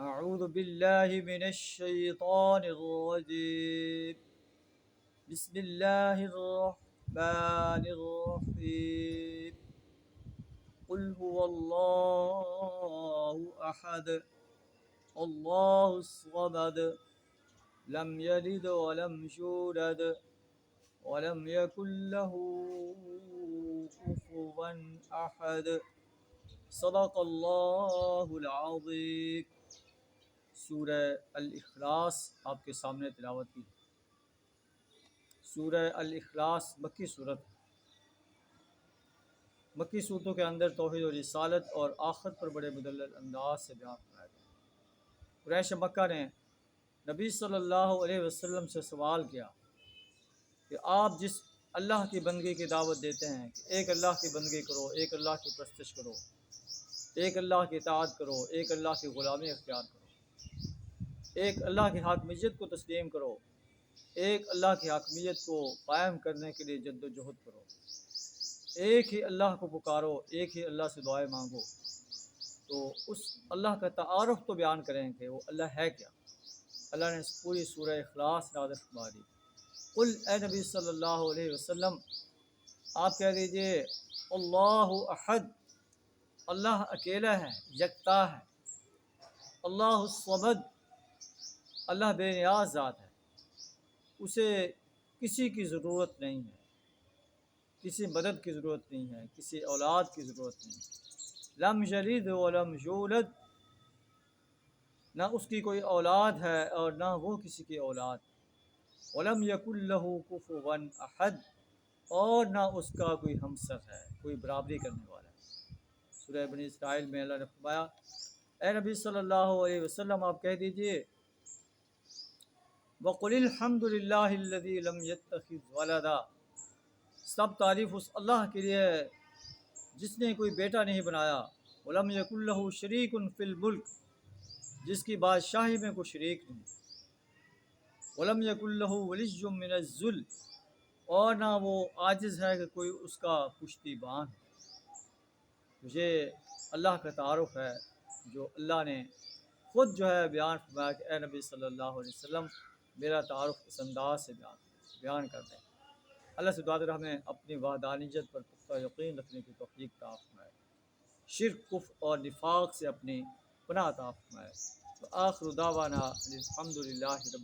أعوذ بالله من الشيطان الرجيم. بسم الله الرحمن الرحيم. قل هو الله أحد الله الصمد لم يلد ولم يولد ولم يكن له كفوا أحد. صدق اللہ العظیم. سورہ الاخلاص آپ کے سامنے تلاوت کی. سورہ الاخلاص مکی صورت. مکی صورتوں کے اندر توحید و رسالت اور آخرت پر بڑے مدلل انداز سے بیان کرایا گیا. قریش مکہ نے نبی صلی اللہ علیہ وسلم سے سوال کیا کہ آپ جس اللہ کی بندگی کی دعوت دیتے ہیں کہ ایک اللہ کی بندگی کرو، ایک اللہ کی پرستش کرو، ایک اللہ کی اطاعت کرو، ایک اللہ کی غلامی اختیار کرو، ایک اللہ کی حاکمیت کو تسلیم کرو، ایک اللہ کی حاکمیت کو قائم کرنے کے لیے جد و جہد کرو، ایک ہی اللہ کو پکارو، ایک ہی اللہ سے دعائیں مانگو. تو اس اللہ کا تعارف تو بیان کریں کہ وہ اللہ ہے کیا. اللہ نے اس پوری سورہ اخلاص نازل فرما دی. قل اے نبی صلی اللہ علیہ وسلم آپ کہہ دیجئے اللہ احد، اللہ اکیلا ہے، یکتا ہے. اللہ الصمد، اللہ بے نیاز ذات ہے، اسے کسی کی ضرورت نہیں ہے، کسی مدد کی ضرورت نہیں ہے، کسی اولاد کی ضرورت نہیں ہے. لم یلد ولم یولد، نہ اس کی کوئی اولاد ہے اور نہ وہ کسی کی اولاد. ولم یکن لہ کفوا احد، اور نہ اس کا کوئی ہمسر ہے، کوئی برابری کرنے والا ہے. سورہ بنی اسرائیل میں اللہ نے فرمایا اے نبی صلی اللہ علیہ وسلم آپ کہہ دیجئے وَقُلِ الْحَمْدُ لِلَّهِ الَّذِي لَمْ يَتَّخِذْ وَلَدًا، سب تعریف اس اللہ کے لیے ہے جس نے کوئی بیٹا نہیں بنایا. وَلَمْ يَكُنْ لَهُ شَرِيكٌ فِي الْمُلْكِ، جس کی بادشاہی میں کوئی شریک نہیں. وَلَمْ يَكُنْ لَهُ وَلِيٌّ مِّنَ الذُّلِّ، اور نہ وہ عاجز ہے کہ کوئی اس کا پشتی بان ہے. یہ اللہ کا تعارف ہے جو اللہ نے خود جو ہے بیان فرمایا کہ اے نبی صلی اللہ علیہ وسلم میرا تعارف اس انداز سے بیان کر دیں. اللہ سے دعا ہے ہمیں اپنی وحدانیت پر پختہ یقین رکھنے کی توفیق عطا فرمائے، شرک کفر اور نفاق سے اپنی پناہ عطا فرمائے. وآخر دعوانا الحمد للہ رب